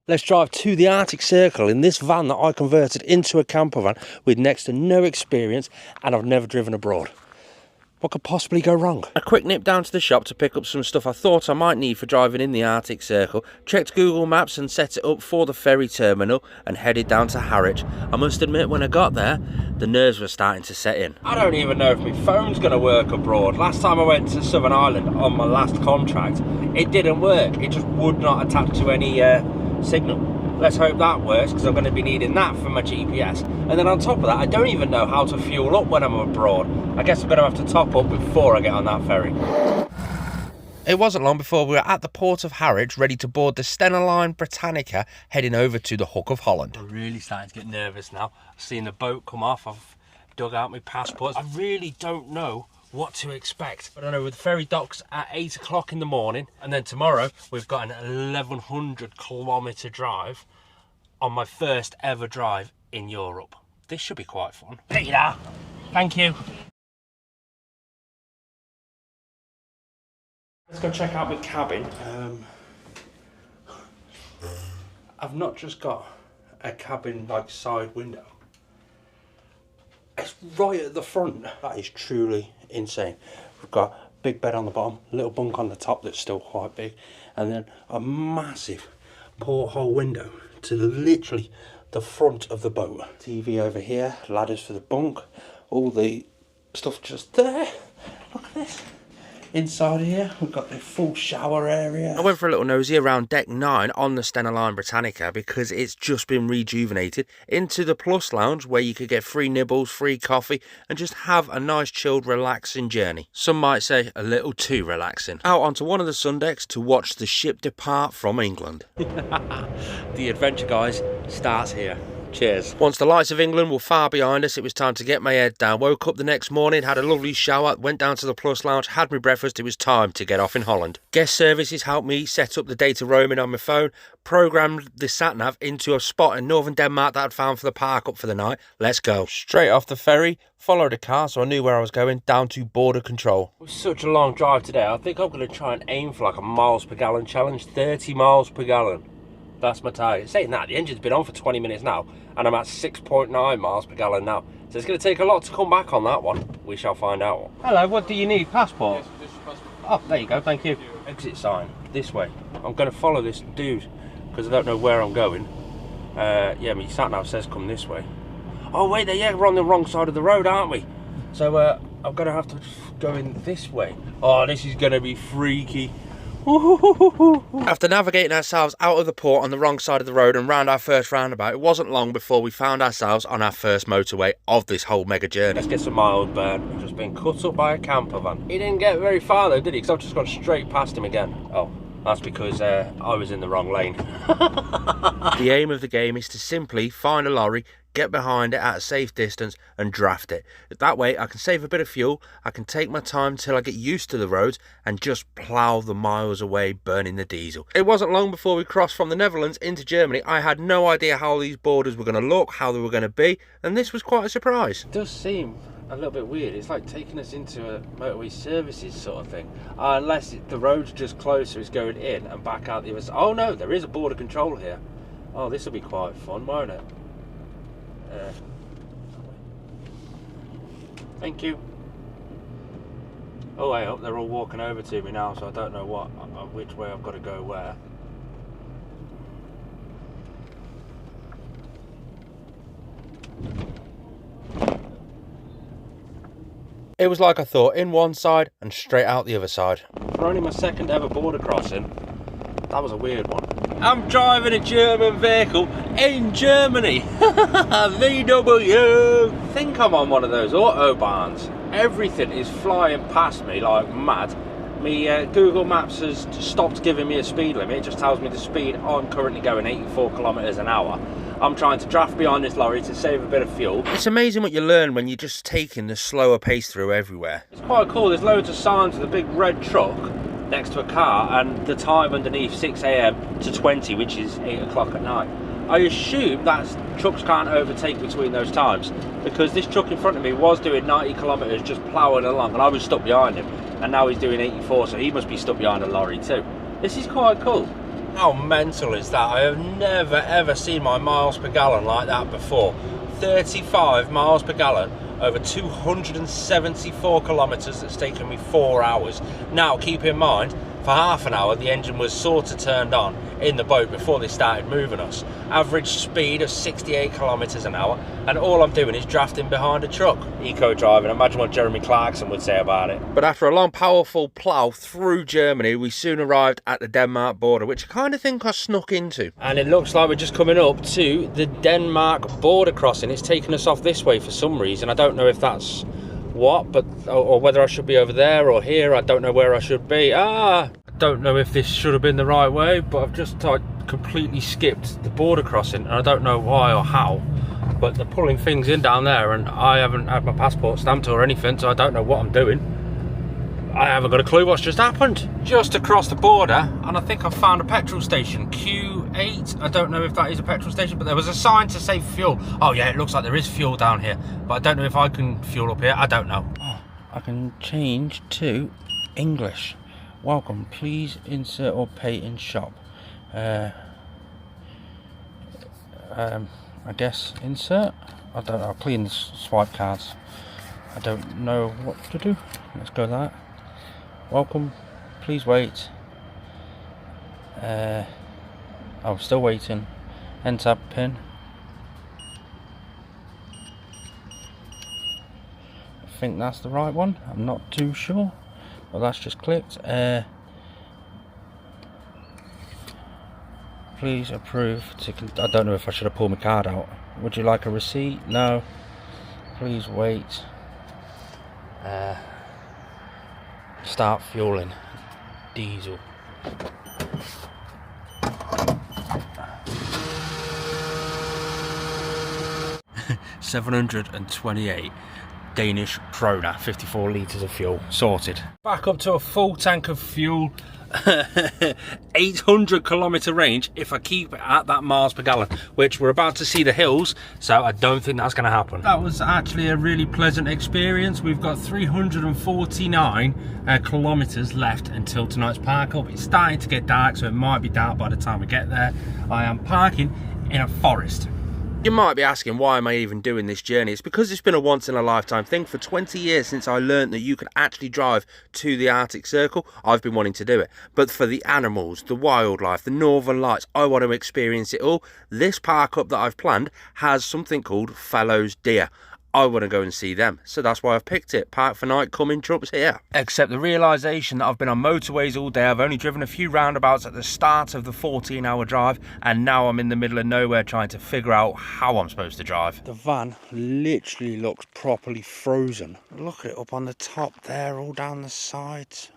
Let's drive to the Arctic Circle in this van that I converted into a camper van with next to no experience, and I've never driven abroad. What could possibly go wrong? A quick nip down to the shop to pick up some stuff I thought I might need for driving in the Arctic Circle, checked Google Maps and set it up for the ferry terminal and headed down to Harwich. I must admit, when I got there, the nerves were starting to set in. I don't even know if my phone's going to work abroad. Last time I went to Southern Ireland on my last contract, it didn't work. It just would not attach to any signal. Let's hope that works, because I'm going to be needing that for my GPS. And then on top of that, I don't even know how to fuel up when I'm abroad. I guess I'm going to have to top up before I get on that ferry. It wasn't long before we were at the port of Harwich, ready to board the Stena line Britannica, heading over to the Hook of Holland. I'm really starting to get nervous now. I've seen the boat come off, I've dug out my passports. I really don't know what to expect. I don't know, with ferry docks at 8 o'clock in the morning, and then tomorrow we've got an 1100 kilometre drive on my first ever drive in Europe. This should be quite fun. Peter, thank you. Let's go check out my cabin. I've not just got a cabin like side window. It's right at the front. That is truly insane. We've got a big bed on the bottom, a little bunk on the top that's still quite big, and then a massive porthole window to literally the front of the boat. TV over here, ladders for the bunk, all the stuff just there. Look at this. Inside here, we've got the full shower area. I went for a little nosy around deck 9 on the Stena line Britannica because it's just been rejuvenated into the Plus Lounge, where you could get free nibbles, free coffee, and just have a nice chilled relaxing journey. Some might say a little too relaxing. Out onto one of the sun decks to watch the ship depart from England. The adventure, guys, starts here. Cheers. Once the lights of England were far behind us, it was time to get my head down. Woke up the next morning, had a lovely shower, went down to the Plus Lounge, had my breakfast. It was time to get off in Holland. Guest services helped me set up the data roaming on my phone, programmed the sat-nav into a spot in northern Denmark that I'd found for the park up for the night. Let's go. Straight off the ferry, followed a car so I knew where I was going, down to border control. It was such a long drive today. I think I'm going to try and aim for like a miles per gallon challenge, 30 miles per gallon. That's my target. Saying that, the engine's been on for 20 minutes now, and I'm at 6.9 miles per gallon now. So it's going to take a lot to come back on that one. We shall find out. Hello, what do you need? Passport? Yes, this is passport. Oh, there you go, thank you. Exit sign, this way. I'm going to follow this dude, because I don't know where I'm going. Yeah, my sat-nav says come this way. Oh, wait, yeah, we're on the wrong side of the road, aren't we? So I'm going to have to go in this way. Oh, this is going to be freaky. After navigating ourselves out of the port on the wrong side of the road and round our first roundabout, it wasn't long before we found ourselves on our first motorway of this whole mega journey. Let's get some miles burn. We've just been cut up by a camper van. He didn't get very far though, did he? Because I've just gone straight past him again. Oh, that's because I was in the wrong lane. The aim of the game is to simply find a lorry, get behind it at a safe distance and draft it. That way I can save a bit of fuel, I can take my time till I get used to the roads and just plough the miles away burning the diesel. It wasn't long before we crossed from the Netherlands into Germany. I had no idea how these borders were going to look, how they were going to be, and this was quite a surprise. It does seem a little bit weird. It's like taking us into a motorway services sort of thing. Unless the road's just closer, it's going in and back out the other side. Oh no, there is a border control here. Oh, this will be quite fun, won't it? Thank you. Oh, hey, they're all walking over to me now, so I don't know which way I've got to go where. It was like I thought, in one side and straight out the other side. For only my second ever border crossing, that was a weird one. I'm driving a German vehicle in Germany. VW. I think I'm on one of those autobahns. Everything is flying past me like mad. My Google Maps has stopped giving me a speed limit. It just tells me the speed. I'm currently going 84 kilometers an hour. I'm trying to draft behind this lorry to save a bit of fuel. It's amazing what you learn when you're just taking the slower pace through everywhere. It's quite cool. There's loads of signs with a big red truck next to a car and the time underneath 6 AM to 20, which is 8 o'clock at night. I assume that trucks can't overtake between those times, because this truck in front of me was doing 90 kilometers just ploughing along and I was stuck behind him, and now he's doing 84, so he must be stuck behind a lorry too. This is quite cool. How mental is that? I have never ever seen my miles per gallon like that before. 35 miles per gallon over 274 kilometres. That's taken me 4 hours. Now keep in mind, for half an hour the engine was sort of turned on in the boat before they started moving us. Average speed of 68 kilometres an hour, and all I'm doing is drafting behind a truck. Eco driving, imagine what Jeremy Clarkson would say about it. But after a long powerful plough through Germany, we soon arrived at the Denmark border, which I kind of think I snuck into. And it looks like we're just coming up to the Denmark border crossing. It's taken us off this way for some reason. I don't know if that's what, but or whether I should be over there or here. I don't know where I should be. I don't know if this should have been the right way, but I've just completely skipped the border crossing, and I don't know why or how, but they're pulling things in down there, and I haven't had my passport stamped or anything, so I don't know what I'm doing. I haven't got a clue what's just happened. Just across the border, and I think I've found a petrol station, Q8. I don't know if that is a petrol station, but there was a sign to say fuel. Oh yeah, it looks like there is fuel down here, but I don't know if I can fuel up here. I don't know. Oh, I can change to English. Welcome, please insert or pay in shop. I guess insert. I don't know. I'll clean the swipe cards. I don't know what to do. Let's go that. Welcome, please wait. I'm still waiting. Enter pin. I think that's the right one. I'm not too sure. Well, that's just clicked. Please approve to. I don't know if I should have pulled my card out. Would you like a receipt? No. Please wait. Start fueling. Diesel. $728 Danish kroner, 54 litres of fuel, sorted. Back up to a full tank of fuel, 800 kilometre range if I keep it at that miles per gallon, which we're about to see the hills, so I don't think that's going to happen. That was actually a really pleasant experience. We've got 349 kilometres left until tonight's park up. It's starting to get dark, so it might be dark by the time we get there. I am parking in a forest. You might be asking, why am I even doing this journey? It's because it's been a once in a lifetime thing. For 20 years since I learned that you could actually drive to the Arctic Circle, I've been wanting to do it. But for the animals, the wildlife, the northern lights, I want to experience it all. This park up that I've planned has something called fallow deer. I want to go and see them, so that's why I've picked it. Park for night, coming troops here. Except the realisation that I've been on motorways all day. I've only driven a few roundabouts at the start of the 14-hour drive, and now I'm in the middle of nowhere trying to figure out how I'm supposed to drive. The van literally looks properly frozen. Look at it up on the top there, all down the sides.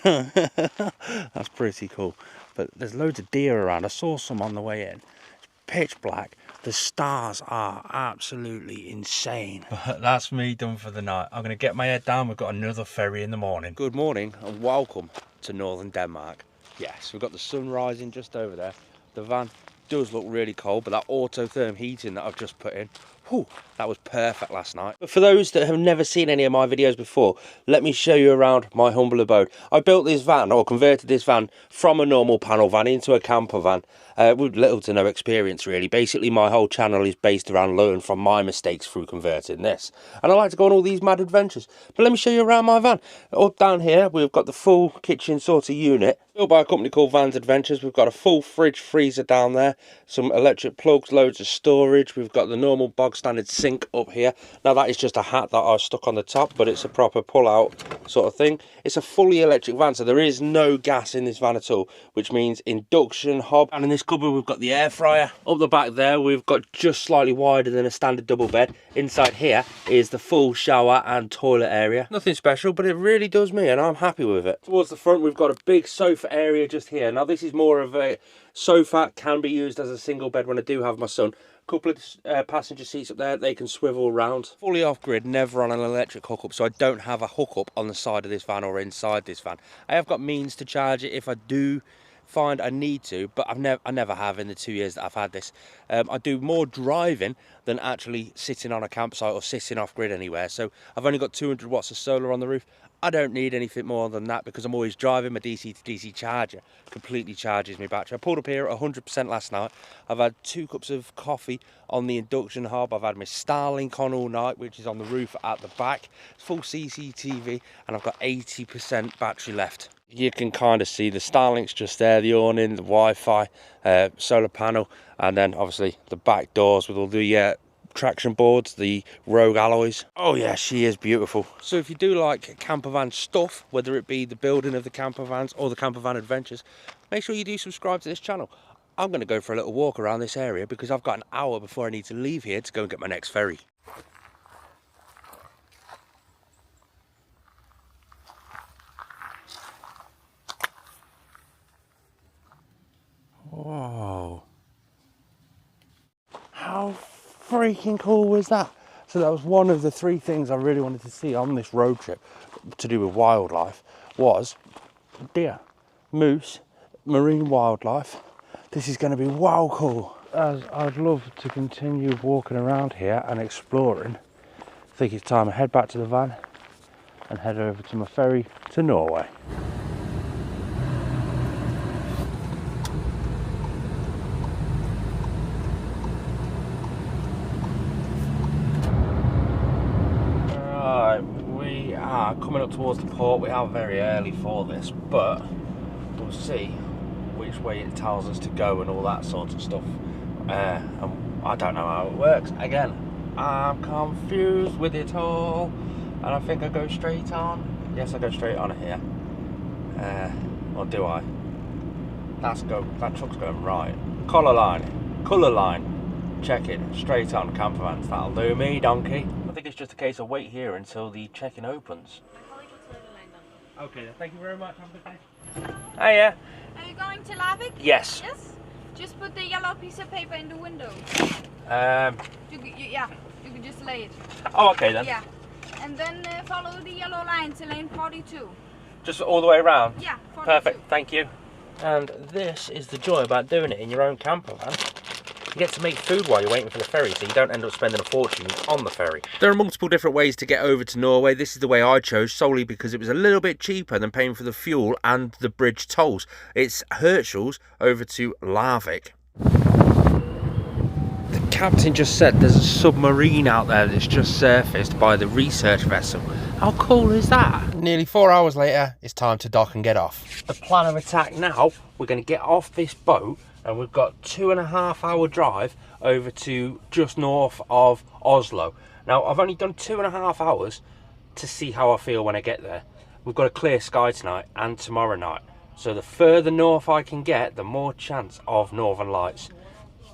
That's pretty cool. But there's loads of deer around. I saw some on the way in. It's pitch black. The stars are absolutely insane. But that's me done for the night. I'm going to get my head down. We've got another ferry in the morning. Good morning and welcome to northern Denmark. Yes, we've got the sun rising just over there. The van does look really cold, but that autotherm heating that I've just put in, whew, that was perfect last night. But for those that have never seen any of my videos before, let me show you around my humble abode. I built this van, or converted this van, from a normal panel van into a camper van. With little to no experience really. Basically my whole channel is based around learning from my mistakes through converting this. And I like to go on all these mad adventures. But let me show you around my van. Up down here we've got the full kitchen sort of unit. Built by a company called Vans Adventures. We've got a full fridge freezer down there. Some electric plugs, loads of storage. We've got the normal bog standard sink up here. Now that is just a hat that I stuck on the top, but it's a proper pull out sort of thing. It's a fully electric van, so there is no gas in this van at all, which means induction hob. And in this cupboard we've got the air fryer. Up the back there we've got just slightly wider than a standard double bed. Inside here is the full shower and toilet area. Nothing special, but it really does me and I'm happy with it. Towards the front we've got a big sofa area just here. Now this is more of a sofa, can be used as a single bed when I do have my son. Couple of passenger seats up there, they can swivel around. Fully off grid, never on an electric hookup, so I don't have a hookup on the side of this van or inside this van. I have got means to charge it if I do find I need to, but I never have in the 2 years that I've had this. I do more driving than actually sitting on a campsite or sitting off grid anywhere. So I've only got 200 watts of solar on the roof. I don't need anything more than that because I'm always driving. My DC to DC charger completely charges my battery. I pulled up here at 100% last night. I've had 2 cups of coffee on the induction hob. I've had my Starlink on all night, which is on the roof at the back. It's full CCTV, and I've got 80% battery left. You can kind of see the Starlink's just there, the awning, the Wi-Fi, solar panel, and then obviously the back doors with all the traction boards, the rogue alloys. Oh yeah, she is beautiful. So if you do like campervan stuff, whether it be the building of the campervans or the campervan adventures, make sure you do subscribe to this channel. I'm going to go for a little walk around this area because I've got an hour before I need to leave here to go and get my next ferry. Whoa. How freaking cool was that? So that was one of the 3 things I really wanted to see on this road trip to do with wildlife, was deer, moose, marine wildlife. This is going to be wow cool. As I'd love to continue walking around here and exploring, I think it's time to head back to the van and head over to my ferry to Norway. We are coming up towards the port. We are very early for this, but we'll see which way it tells us to go and all that sort of stuff. And I don't know how it works. Again, I'm confused with it all, and I think I go straight on. Yes, I go straight on here. Or do I? That truck's going right. Colour line. Check it. Straight on campervans. That'll do me, donkey. I think it's just a case of wait here until the check-in opens. Okay, then. Thank you very much. Have a good day. Hiya. Are you going to Larvik? Yes. Yes? Just put the yellow piece of paper in the window. Yeah, you can just lay it. Oh, okay then. Yeah. And then follow the yellow line to lane 42. Just all the way around? Yeah, 42. Perfect, thank you. And this is the joy about doing it in your own camper van. You get to make food while you're waiting for the ferry, so you don't end up spending a fortune on the ferry. There are multiple different ways to get over to Norway. This is the way I chose, solely because it was a little bit cheaper than paying for the fuel and the bridge tolls. It's hirtshals over to Larvik. The captain just said there's a submarine out there that's just surfaced by the research vessel. How cool is that? Nearly 4 hours later, it's time to dock and get off. The plan of attack now, we're going to get off this boat, and we've got 2.5 hour drive over to just north of Oslo. Now, I've only done 2.5 hours to see how I feel when I get there. We've got a clear sky tonight and tomorrow night. So the further north I can get, the more chance of northern lights.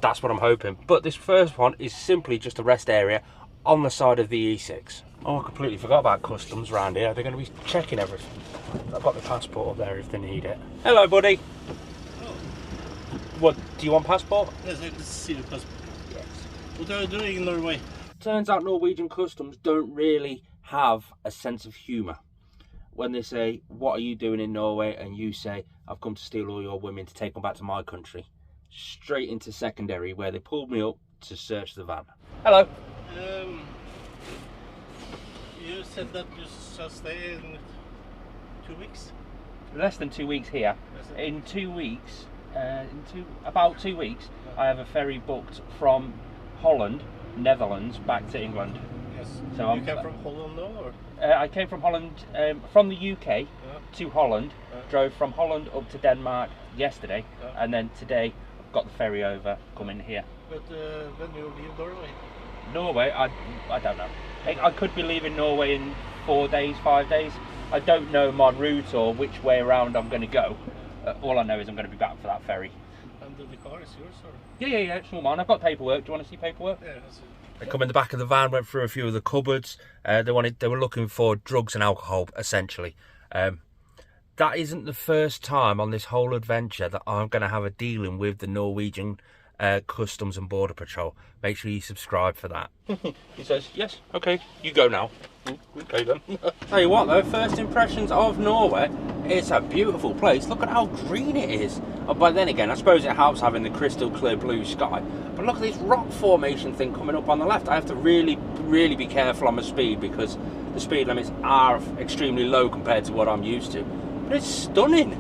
That's what I'm hoping. But this first one is simply just a rest area on the side of the E6. Oh, I completely forgot about customs around here. They're going to be checking everything. I've got the passport up there if they need it. Hello, buddy. What, do you want passport? Yes, I can see the passport. Yes. What are you doing in Norway? Turns out Norwegian customs don't really have a sense of humour. When they say, what are you doing in Norway? And you say, I've come to steal all your women to take them back to my country. Straight into secondary, where they pulled me up to search the van. Hello. You said that you shall stay in 2 weeks? Less than 2 weeks here. In 2 weeks, about 2 weeks, I have a ferry booked from Holland, Netherlands, back to England. Yes. So you came from Holland now, or? I came from Holland, from the UK to Holland. Drove from Holland up to Denmark yesterday, and then today got the ferry over, coming here. But when you leave Norway? Norway, I don't know. I could be leaving Norway in 4 days, 5 days. I don't know my route or which way around I'm going to go. All I know is I'm going to be back for that ferry. And the car is yours, or? Yeah, it's all mine. I've got paperwork. Do you want to see paperwork? Yeah, that's it. They come in the back of the van, went through a few of the cupboards. They were looking for drugs and alcohol, essentially. That isn't the first time on this whole adventure that I'm going to have a dealing with the Norwegian Customs and Border Patrol. Make sure you subscribe for that. He says, yes, okay, you go now. Okay then. Tell you what though, first impressions of Norway, it's a beautiful place. Look at how green it is. But then again, I suppose it helps having the crystal clear blue sky. But look at this rock formation thing coming up on the left. I have to really be careful on my speed because the speed limits are extremely low compared to what I'm used to. But it's stunning.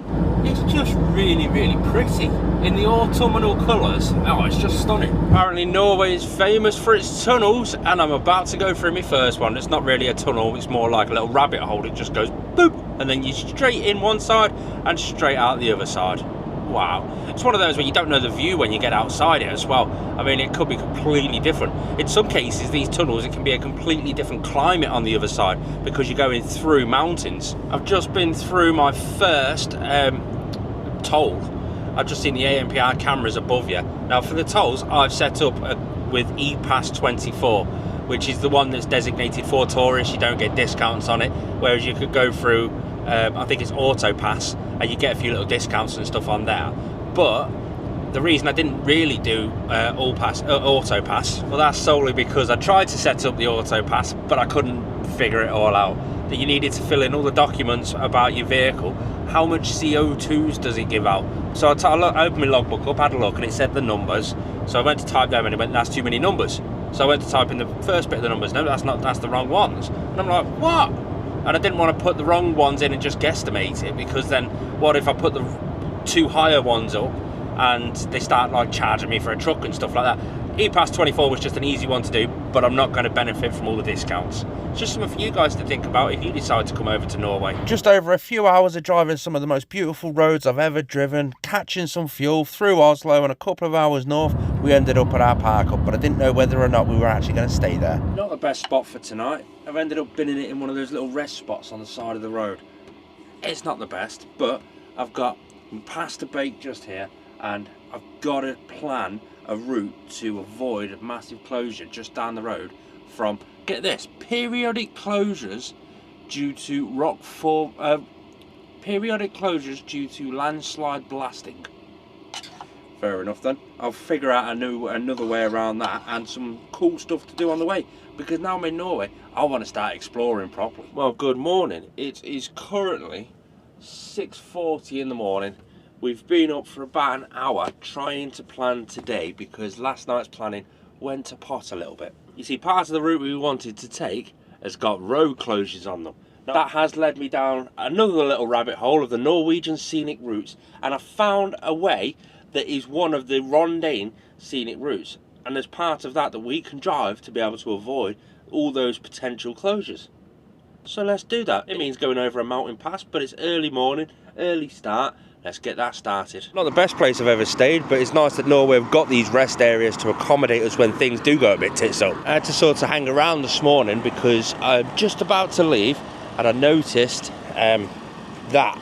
It's just really pretty. In the autumnal colours, oh, it's just stunning. Apparently Norway is famous for its tunnels, and I'm about to go through my first one. It's not really a tunnel, it's more like a little rabbit hole. It just goes boop, and then you're straight in one side and straight out the other side. Wow. It's one of those where you don't know the view when you get outside it as well. I mean, it could be completely different. In some cases, these tunnels, it can be a completely different climate on the other side because you're going through mountains. I've just been through my first toll. I've just seen the ANPR cameras above you. Now, for the tolls, I've set up with ePass 24, which is the one that's designated for tourists. You don't get discounts on it, whereas you could go through I think it's auto pass, and you get a few little discounts and stuff on there. But the reason I didn't really do auto pass, well, that's solely because I tried to set up the auto pass, but I couldn't figure it all out. That you needed to fill in all the documents about your vehicle. How much CO2s does it give out? So I opened my logbook up, had a look, and it said the numbers. So I went to type them, and it went, that's too many numbers. So I went to type in the first bit of the numbers. No, that's the wrong ones. And I'm like, what? And I didn't want to put the wrong ones in and just guesstimate it, because then what if I put the two higher ones up and they start like charging me for a truck and stuff like that? ePass 24 was just an easy one to do, but I'm not going to benefit from all the discounts. It's just something for you guys to think about if you decide to come over to Norway. Just over a few hours of driving some of the most beautiful roads I've ever driven, catching some fuel through Oslo, and a couple of hours north, we ended up at our park up, but I didn't know whether or not we were actually going to stay there. Not the best spot for tonight. I've ended up binning it in one of those little rest spots on the side of the road. It's not the best, but I've got past the bake just here, and I've got to plan a route to avoid a massive closure just down the road from, get this, periodic closures due to periodic closures due to landslide blasting. Fair enough then. I'll figure out another way around that, and some cool stuff to do on the way, because now I'm in Norway, I want to start exploring properly. Well, good morning. It is currently 6:40 in the morning. We've been up for about an hour trying to plan today, because last night's planning went to pot a little bit. You see, part of the route we wanted to take has got road closures on them. Now, that has led me down another little rabbit hole of the Norwegian scenic routes, and I found a way that is one of the Rondane scenic routes, and there's part of that we can drive to be able to avoid all those potential closures. So let's do that. It means going over a mountain pass, but it's early morning, early start. Let's get that started. Not the best place I've ever stayed, but it's nice that Norway have got these rest areas to accommodate us when things do go a bit tits up. I had to sort of hang around this morning because I'm just about to leave, and I noticed that.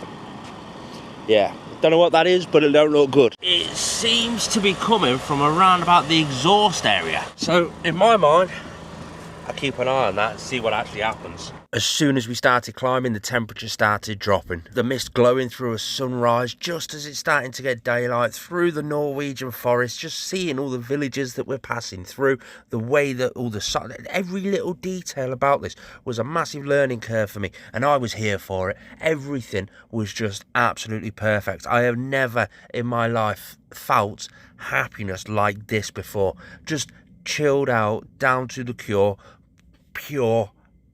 Yeah, don't know what that is, but it don't look good. It seems to be coming from around about the exhaust area. So in my mind, I keep an eye on that and see what actually happens. As soon as we started climbing, the temperature started dropping. The mist glowing through a sunrise just as it's starting to get daylight through the Norwegian forest, just seeing all the villages that we're passing through, the way that all the every little detail about this was a massive learning curve for me, and I was here for it. Everything was just absolutely perfect. I have never in my life felt happiness like this before. Just chilled out, down to the pure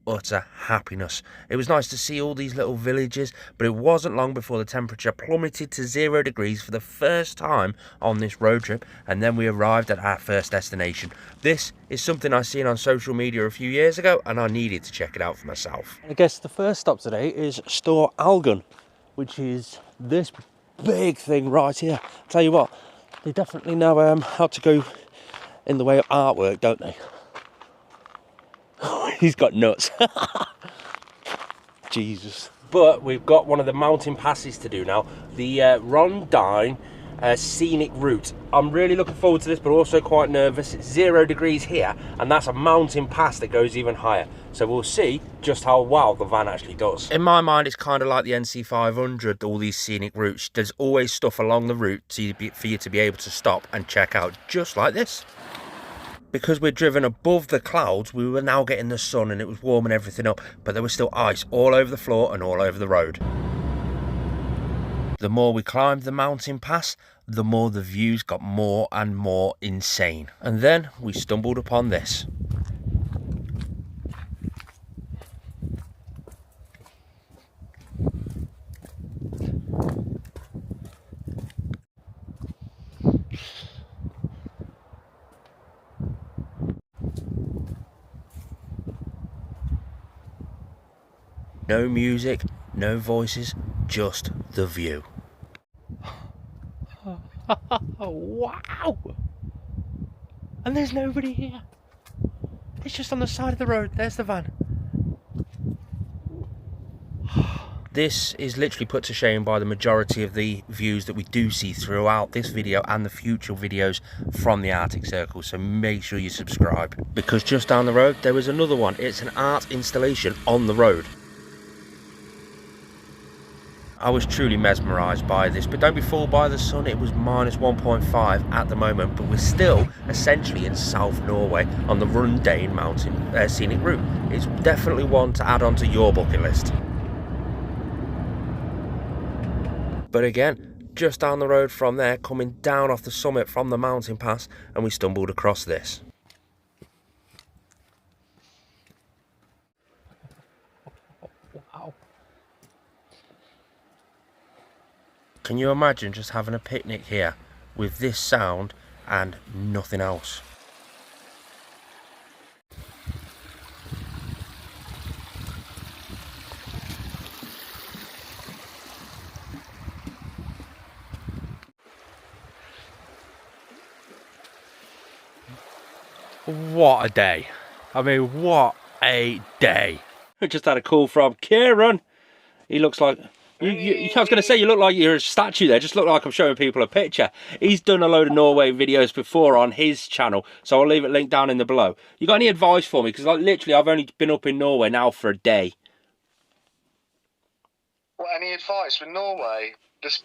utter happiness. It was nice to see all these little villages, but it wasn't long before the temperature plummeted to 0 degrees for the first time on this road trip, and then we arrived at our first destination. This is something I seen on social media a few years ago, and I needed to check it out for myself. I guess the first stop today is Store Algun, which is this big thing right here. Tell you what, they definitely know how to go in the way of artwork, don't they? He's got nuts. Jesus. But we've got one of the mountain passes to do now. The Rondane scenic route. I'm really looking forward to this, but also quite nervous. It's 0 degrees here, and that's a mountain pass that goes even higher. So we'll see just how well the van actually does. In my mind, it's kind of like the NC 500, all these scenic routes. There's always stuff along the route for you to be able to stop and check out, just like this. Because we're driven above the clouds, we were now getting the sun and it was warming everything up, but there was still ice all over the floor and all over the road. The more we climbed the mountain pass, the more the views got more and more insane. And then we stumbled upon this. No music, no voices, just the view. Wow! And there's nobody here. It's just on the side of the road. There's the van. This is literally put to shame by the majority of the views that we do see throughout this video and the future videos from the Arctic Circle, so make sure you subscribe. Because just down the road there is another one. It's an art installation on the road. I was truly mesmerised by this, but don't be fooled by the sun. It was minus 1.5 at the moment, but we're still essentially in South Norway on the Rondane mountain scenic route. It's definitely one to add onto your bucket list. But again, just down the road from there, coming down off the summit from the mountain pass, and we stumbled across this. Wow. Can you imagine just having a picnic here with this sound and nothing else? What a day. I mean, what a day. I just had a call from Kieran. He looks like... I was going to say, you look like you're a statue there. Just look like I'm showing people a picture. He's done a load of Norway videos before on his channel, so I'll leave it linked down in the below. You got any advice for me? Because like literally, I've only been up in Norway now for a day. Well, any advice with Norway? Just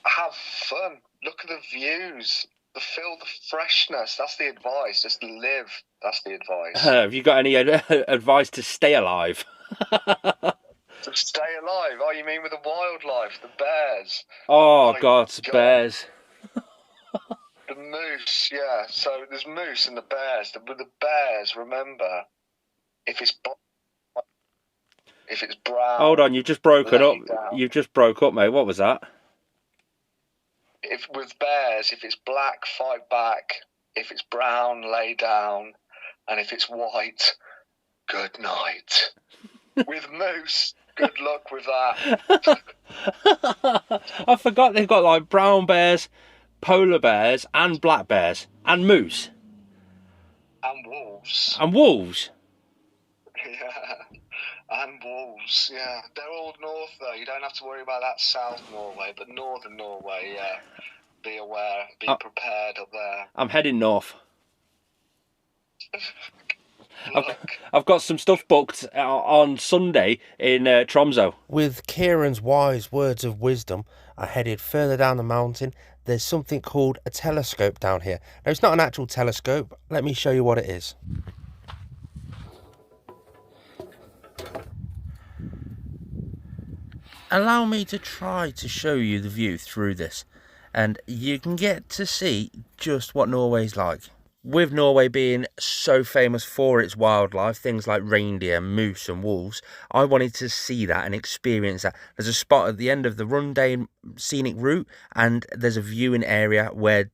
have fun. Look at the views. Feel the freshness. That's the advice. Just live. That's the advice. Have you got any advice to stay alive? To stay alive? Oh, you mean with the wildlife, the bears? Oh, God, bears. The moose, yeah. So there's moose and the bears. With the bears, remember, if it's brown... Hold on, you've just broken up. You've just broke up, mate. What was that? With bears, if it's black, fight back. If it's brown, lay down. And if it's white, good night. With moose... Good luck with that. I forgot they've got like brown bears, polar bears, and black bears, and moose. And wolves. And wolves? Yeah. And wolves, yeah. They're all north though. You don't have to worry about that South Norway, but northern Norway, yeah. Be aware, be prepared up there. I'm heading north. I've got some stuff booked on Sunday in Tromsø. With Kieran's wise words of wisdom, I headed further down the mountain. There's something called a telescope down here. Now, it's not an actual telescope. Let me show you what it is. Allow me to try to show you the view through this, and you can get to see just what Norway's like. With Norway being so famous for its wildlife, things like reindeer, moose and wolves, I wanted to see that and experience that. There's a spot at the end of the Rundane scenic route, and there's a viewing area where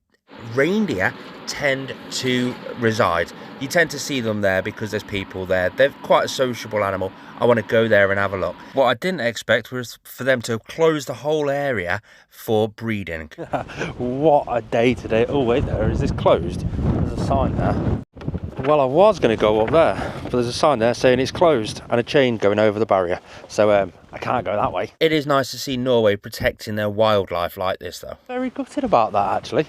reindeer tend to reside. You tend to see them there because there's people there. They're quite a sociable animal. I want to go there and have a look. What I didn't expect was for them to close the whole area for breeding. What a day today. Oh wait, there is this closed? There's a sign there. Well, I was going to go up there, but there's a sign there saying it's closed and a chain going over the barrier, so I can't go that way. It is nice to see Norway protecting their wildlife like this, though. Very gutted about that, actually.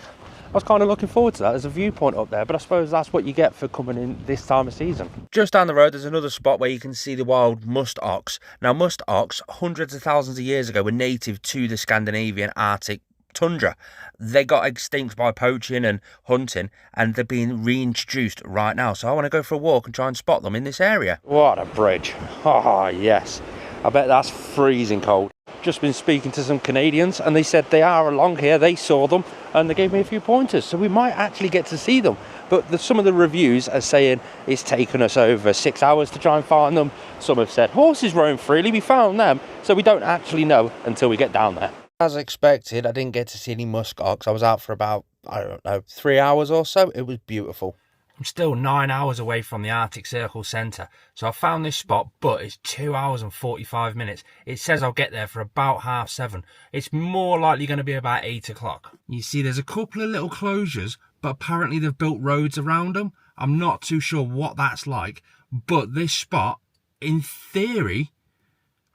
I was kind of looking forward to that. There's a viewpoint up there, but I suppose that's what you get for coming in this time of season. Just down the road, there's another spot where you can see the wild muskox. Now, muskox, hundreds of thousands of years ago, were native to the Scandinavian Arctic tundra. They got extinct by poaching and hunting, and they're being reintroduced right now. So I want to go for a walk and try and spot them in this area. What a bridge. Oh, yes. I bet that's freezing cold. Just been speaking to some Canadians and they said they are along here, they saw them and they gave me a few pointers, so we might actually get to see them. But some of the reviews are saying it's taken us over 6 hours to try and find them. Some have said horses roam freely, we found them, so we don't actually know until we get down there. As expected, I didn't get to see any muskox. I was out for about, I don't know, 3 hours or so. It was beautiful. I'm still 9 hours away from the Arctic Circle Centre, so I found this spot, but it's 2 hours and 45 minutes. It says I'll get there for about 7:30. It's more likely going to be about 8 o'clock. You see, there's a couple of little closures, but apparently they've built roads around them. I'm not too sure what that's like, but this spot, in theory,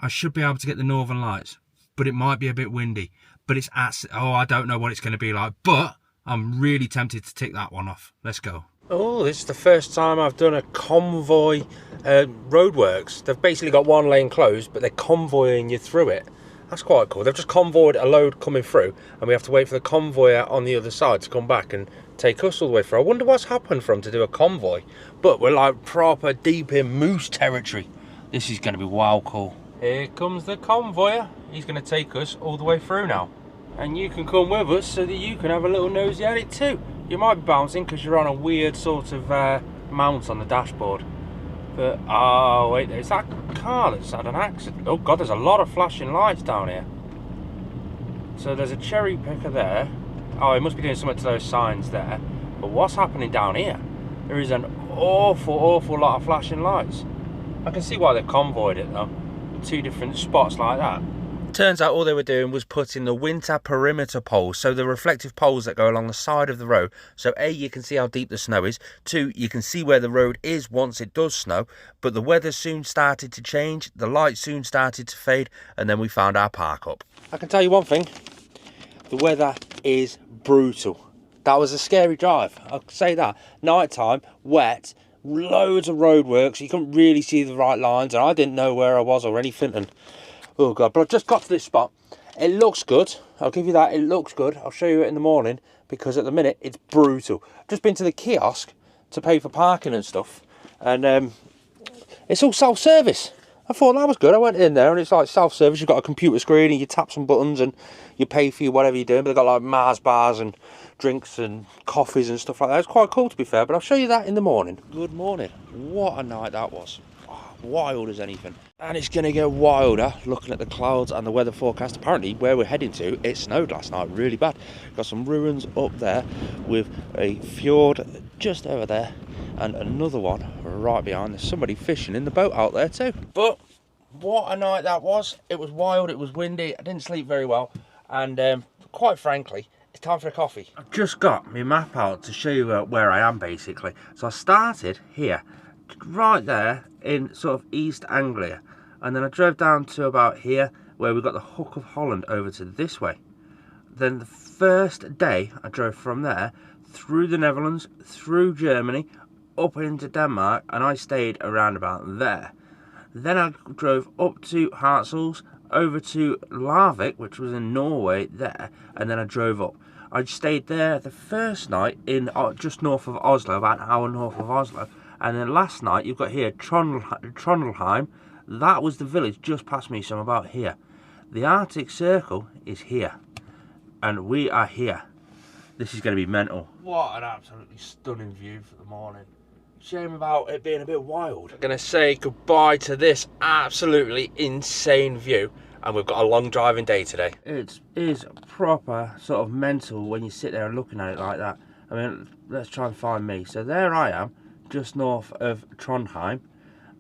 I should be able to get the Northern Lights, but it might be a bit windy. But it's I don't know what it's going to be like, but I'm really tempted to tick that one off. Let's go. Oh, this is the first time I've done a convoy roadworks. They've basically got one lane closed, but they're convoying you through it. That's quite cool. They've just convoyed a load coming through, and we have to wait for the convoyer on the other side to come back and take us all the way through. I wonder what's happened for them to do a convoy. But we're like proper deep in moose territory. This is going to be wow cool. Here comes the convoyer. He's going to take us all the way through now. And you can come with us so that you can have a little nosy at it too. You might be bouncing because you're on a weird sort of mount on the dashboard. But, oh wait, there's that car that's had an accident. Oh god, there's a lot of flashing lights down here. So there's a cherry picker there. Oh, it must be doing something to those signs there. But what's happening down here? There is an awful lot of flashing lights. I can see why they've convoyed it though. Two different spots like that. Turns out all they were doing was putting the winter perimeter poles, so the reflective poles that go along the side of the road. So A, you can see how deep the snow is. 2, you can see where the road is once it does snow. But the weather soon started to change, the lights soon started to fade, and then we found our park up. I can tell you one thing, the weather is brutal. That was a scary drive, I'll say that. Night time, wet, loads of roadworks, you couldn't really see the right lines, and I didn't know where I was or anything. And oh god, but I've just got to this spot. It looks good, I'll give you that, it looks good. I'll show you it in the morning, because at the minute it's brutal. I've just been to the kiosk to pay for parking and stuff, and it's all self-service. I thought that was good. I went in there and it's like self-service. You've got a computer screen and you tap some buttons and you pay for whatever you're doing. But they've got like Mars bars and drinks and coffees and stuff like that. It's quite cool, to be fair, but I'll show you that in the morning. Good morning. What a night that was. Oh, wild as anything. And it's going to get wilder looking at the clouds and the weather forecast. Apparently where we're heading to, it snowed last night really bad. Got some ruins up there with a fjord just over there and another one right behind. There's somebody fishing in the boat out there too. But what a night that was. It was wild, it was windy, I didn't sleep very well, and quite frankly, it's time for a coffee. I've just got my map out to show you where I am basically. So I started here, right there in sort of East Anglia, and then I drove down to about here where we've got the Hook of Holland over to this way. Then the first day I drove from there through the Netherlands, through Germany, up into Denmark, and I stayed around about there. Then I drove up to Hirtshals, over to Larvik, which was in Norway there, and then I drove up. I stayed there the first night in just north of Oslo, about an hour north of Oslo, and then last night you've got here Trondheim. That was the village just past me, so I'm about here. The Arctic Circle is here, and we are here. This is going to be mental. What an absolutely stunning view for the morning. Shame about it being a bit wild. I'm going to say goodbye to this absolutely insane view, and we've got a long driving day today. It is proper sort of mental when you sit there and looking at it like that. I mean, let's try and find me. So there I am, just north of Trondheim,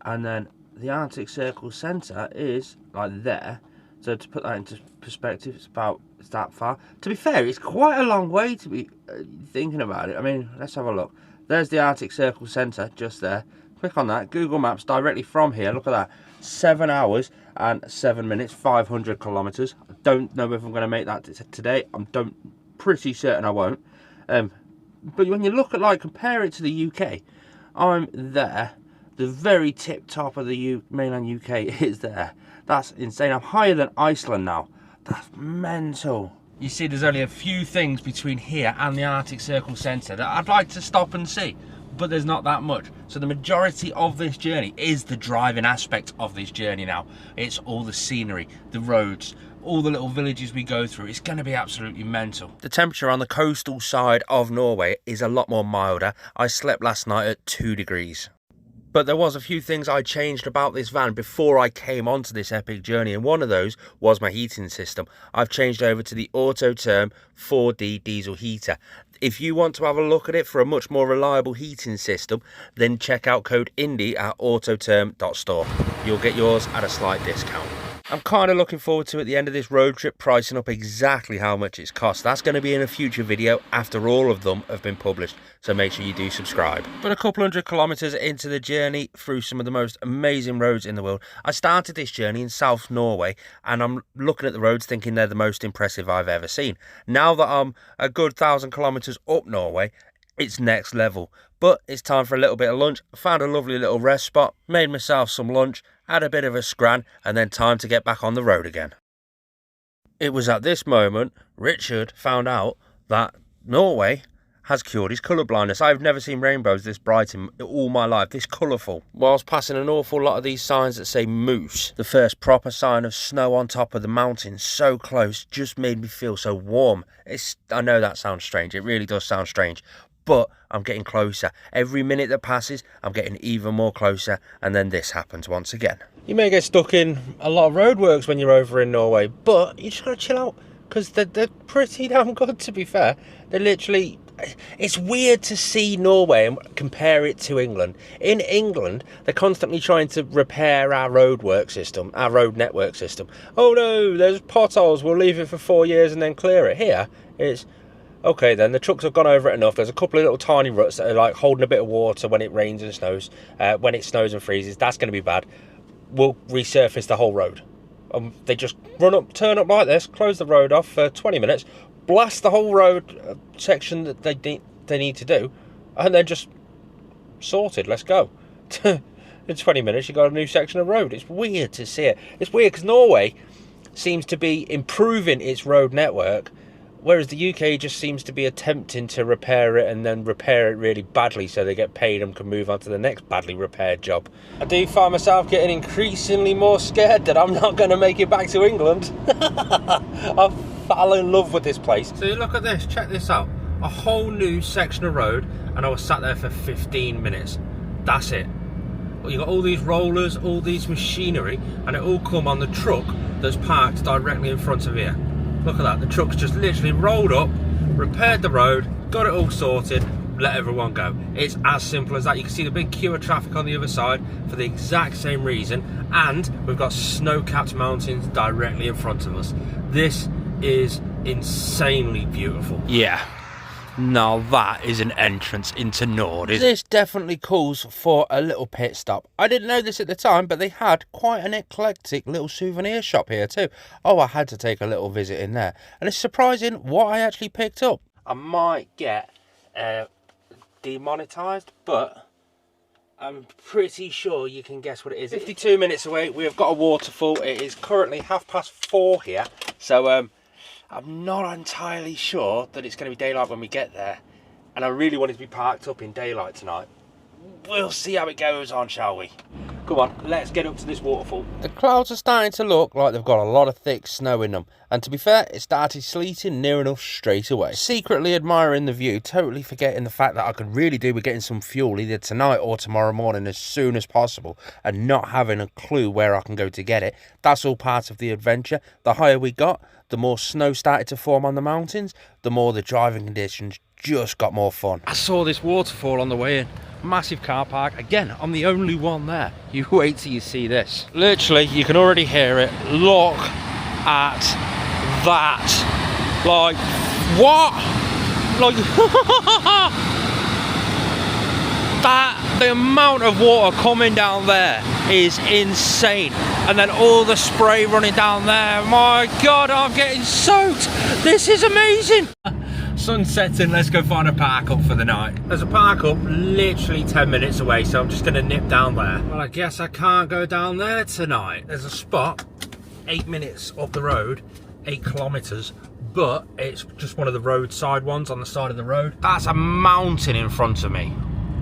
and then the Arctic Circle Centre is like there. So to put that into perspective, it's that far. To be fair, it's quite a long way to be thinking about it. I mean, let's have a look. There's the Arctic Circle Centre, just there. Click on that, Google Maps directly from here, look at that. 7 hours and 7 minutes, 500 kilometres. I don't know if I'm going to make that today. I'm pretty certain I won't. But when you look at, like, compare it to the UK, I'm there. The very tip top of the mainland UK is there. That's insane. I'm higher than Iceland now. That's mental. You see, there's only a few things between here and the Arctic Circle Centre that I'd like to stop and see, but there's not that much. So the majority of this journey is the driving aspect of this journey now. It's all the scenery, the roads, all the little villages we go through. It's going to be absolutely mental. The temperature on the coastal side of Norway is a lot more milder. I slept last night at 2 degrees. But there was a few things I changed about this van before I came onto this epic journey, and one of those was my heating system. I've changed over to the Autotherm 4D diesel heater. If you want to have a look at it for a much more reliable heating system, then check out code INDIE at autotherm.store. You'll get yours at a slight discount. I'm kind of looking forward to, at the end of this road trip, pricing up exactly how much it's cost. That's going to be in a future video after all of them have been published, so make sure you do subscribe. But a couple hundred kilometres into the journey through some of the most amazing roads in the world. I started this journey in South Norway, and I'm looking at the roads thinking they're the most impressive I've ever seen. Now that I'm a good 1,000 kilometres up Norway, it's next level. But it's time for a little bit of lunch. I found a lovely little rest spot, made myself some lunch, had a bit of a scran, and then time to get back on the road again. It was at this moment Richard found out that Norway has cured his colour blindness. I've never seen rainbows this bright in all my life, this colourful. Whilst passing an awful lot of these signs that say moose, the first proper sign of snow on top of the mountain so close just made me feel so warm. I know that sounds strange, it really does sound strange, but I'm getting closer. Every minute that passes, I'm getting even more closer, and then this happens once again. You may get stuck in a lot of roadworks when you're over in Norway, but you just gotta chill out, because they're pretty damn good, to be fair. They're literally... It's weird to see Norway and compare it to England. In England, they're constantly trying to repair our roadwork system, our road network system. Oh no, there's potholes, we'll leave it for 4 years and then clear it. Here, it's... okay then, the trucks have gone over it enough. There's a couple of little tiny ruts that are like holding a bit of water when it rains and snows. When it snows and freezes, that's going to be bad. We'll resurface the whole road. They just turn up like this, close the road off for 20 minutes, blast the whole road section that they need to do, and then just sorted, let's go. In 20 minutes you've got a new section of road. It's weird to see it. It's weird because Norway seems to be improving its road network, whereas the UK just seems to be attempting to repair it and then repair it really badly so they get paid and can move on to the next badly repaired job. I do find myself getting increasingly more scared that I'm not going to make it back to England. I've fallen in love with this place. So you look at this, check this out. A whole new section of road, and I was sat there for 15 minutes. That's it. Well, you got all these rollers, all these machinery, and it all come on the truck that's parked directly in front of here. Look at that, the truck's just literally rolled up, repaired the road, got it all sorted, let everyone go. It's as simple as that. You can see the big queue of traffic on the other side for the exact same reason, and we've got snow-capped mountains directly in front of us. This is insanely beautiful. Yeah. Now that is an entrance into Norway. This definitely calls for a little pit stop. I didn't know this at the time, but they had quite an eclectic little souvenir shop here too. Oh, I had to take a little visit in there. And it's surprising what I actually picked up. I might get demonetized, but I'm pretty sure you can guess what it is. 52 minutes away, we have got a waterfall. It is currently 4:30 here, so I'm not entirely sure that it's going to be daylight when we get there, and I really wanted to be parked up in daylight tonight. We'll see how it goes on, shall we? Come on, let's get up to this waterfall. The clouds are starting to look like they've got a lot of thick snow in them, and to be fair, it started sleeting near enough straight away. Secretly admiring the view, totally forgetting the fact that I could really do with getting some fuel either tonight or tomorrow morning as soon as possible, and not having a clue where I can go to get it. That's all part of the adventure. The higher we got, the more snow started to form on the mountains, the more the driving conditions just got more fun. I saw this waterfall on the way in. Massive car park. Again, I'm the only one there. You wait till you see this. Literally, you can already hear it. Look at that. Like, what? Like, The amount of water coming down there is insane. And then all the spray running down there. My God, I'm getting soaked. This is amazing. Sun's setting, let's go find a park up for the night. There's a park up literally 10 minutes away, so I'm just gonna nip down there. Well, I guess I can't go down there tonight. There's a spot 8 minutes up the road, 8 kilometers, but it's just one of the roadside ones on the side of the road. That's a mountain in front of me.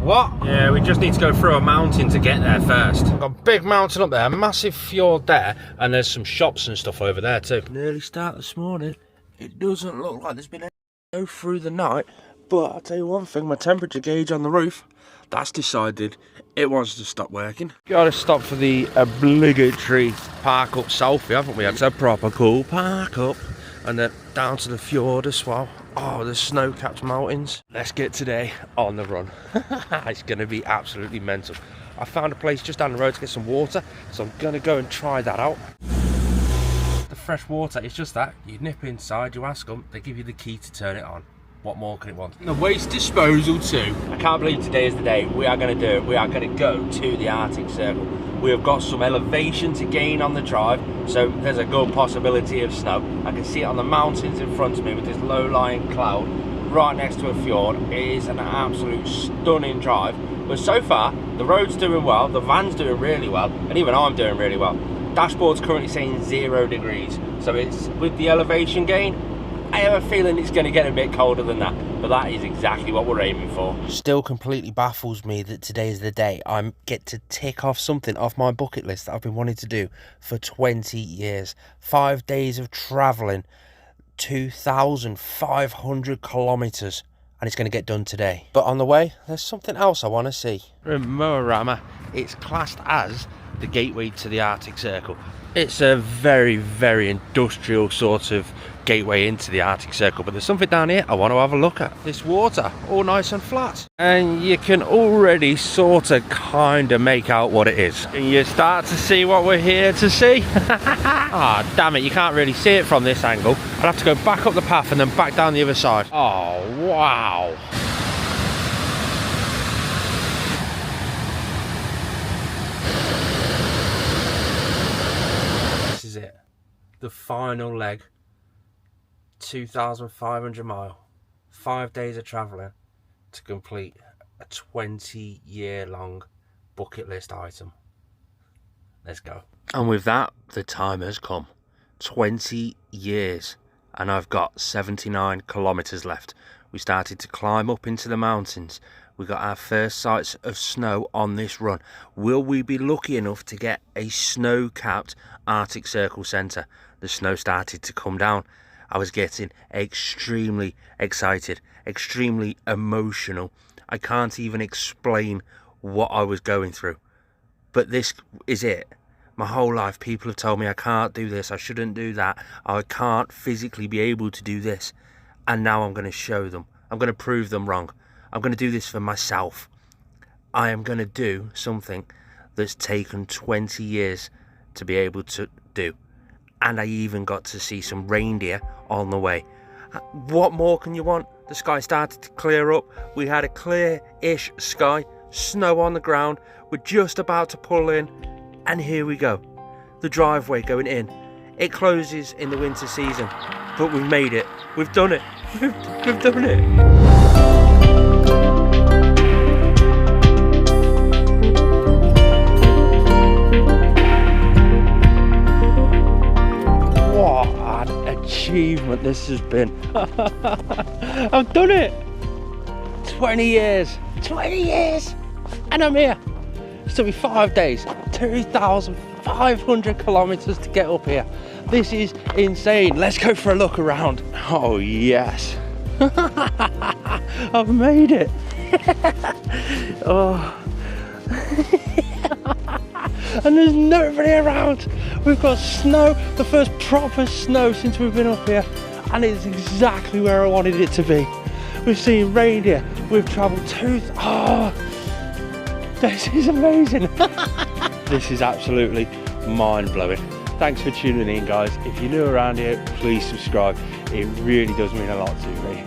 What? Yeah, we just need to go through a mountain to get there first. Got a big mountain up there, a massive fjord there, and there's some shops and stuff over there too. An early start this morning. It doesn't look like there's been any go through the night, but I'll tell you one thing, my temperature gauge on the roof, that's decided it wants to stop working. Gotta stop for the obligatory park up selfie, haven't we? It's a proper cool park up, and then down to the fjord as well. Oh, the snow-capped mountains. Let's get today on the run. It's gonna be absolutely mental. I found a place just down the road to get some water, so I'm gonna go and try that out. The fresh water, it's just that. You nip inside, you ask them, they give you the key to turn it on. What more can it want? The waste disposal too. I can't believe today is the day. We are going to do it. We are going to go to the Arctic Circle. We have got some elevation to gain on the drive, so there's a good possibility of snow. I can see it on the mountains in front of me with this low-lying cloud right next to a fjord. It is an absolute stunning drive. But so far, the road's doing well, the van's doing really well, and even I'm doing really well. Dashboard's currently saying 0 degrees, so it's with the elevation gain. I have a feeling it's going to get a bit colder than that, but that is exactly what we're aiming for. Still completely baffles me that today is the day I get to tick off something off my bucket list that I've been wanting to do for 20 years. 5 days of travelling, 2,500 kilometres, and it's going to get done today. But on the way, there's something else I want to see. Moorama, it's classed as the gateway to the Arctic Circle. It's a very, very industrial sort of gateway into the Arctic Circle, but there's something down here I want to have a look at. This water, all nice and flat, and you can already sort of kind of make out what it is. And you start to see what we're here to see. Ah, oh, damn it, you can't really see it from this angle. I'd have to go back up the path and then back down the other side. Oh, wow. This is it. The final leg. 2,500 mile, 5 days of travelling to complete a 20-year-long bucket list item. Let's go. And with that, the time has come. 20 years, and I've got 79 kilometres left. We started to climb up into the mountains. We got our first sights of snow on this run. Will we be lucky enough to get a snow-capped Arctic Circle centre? The snow started to come down. I was getting extremely excited, extremely emotional. I can't even explain what I was going through. But this is it. My whole life, people have told me I can't do this, I shouldn't do that, I can't physically be able to do this. And now I'm going to show them. I'm going to prove them wrong. I'm going to do this for myself. I am going to do something that's taken 20 years to be able to do. And I even got to see some reindeer on the way. What more can you want? The sky started to clear up. We had a clear-ish sky, snow on the ground. We're just about to pull in, and here we go. The driveway going in. It closes in the winter season, but we've made it. We've done it. We've done it. Achievement this has been. I've done it. 20 years and I'm here. It took me 5 days, 2,500 kilometers to get up here. This is insane. Let's go for a look around. Oh yes. I've made it. Oh. And there's nobody around. We've got snow, the first proper snow since we've been up here, and it's exactly where I wanted it to be. We've seen reindeer, we've travelled this is amazing. This is absolutely mind-blowing. Thanks for tuning in, guys. If you're new around here, please subscribe. It really does mean a lot to me.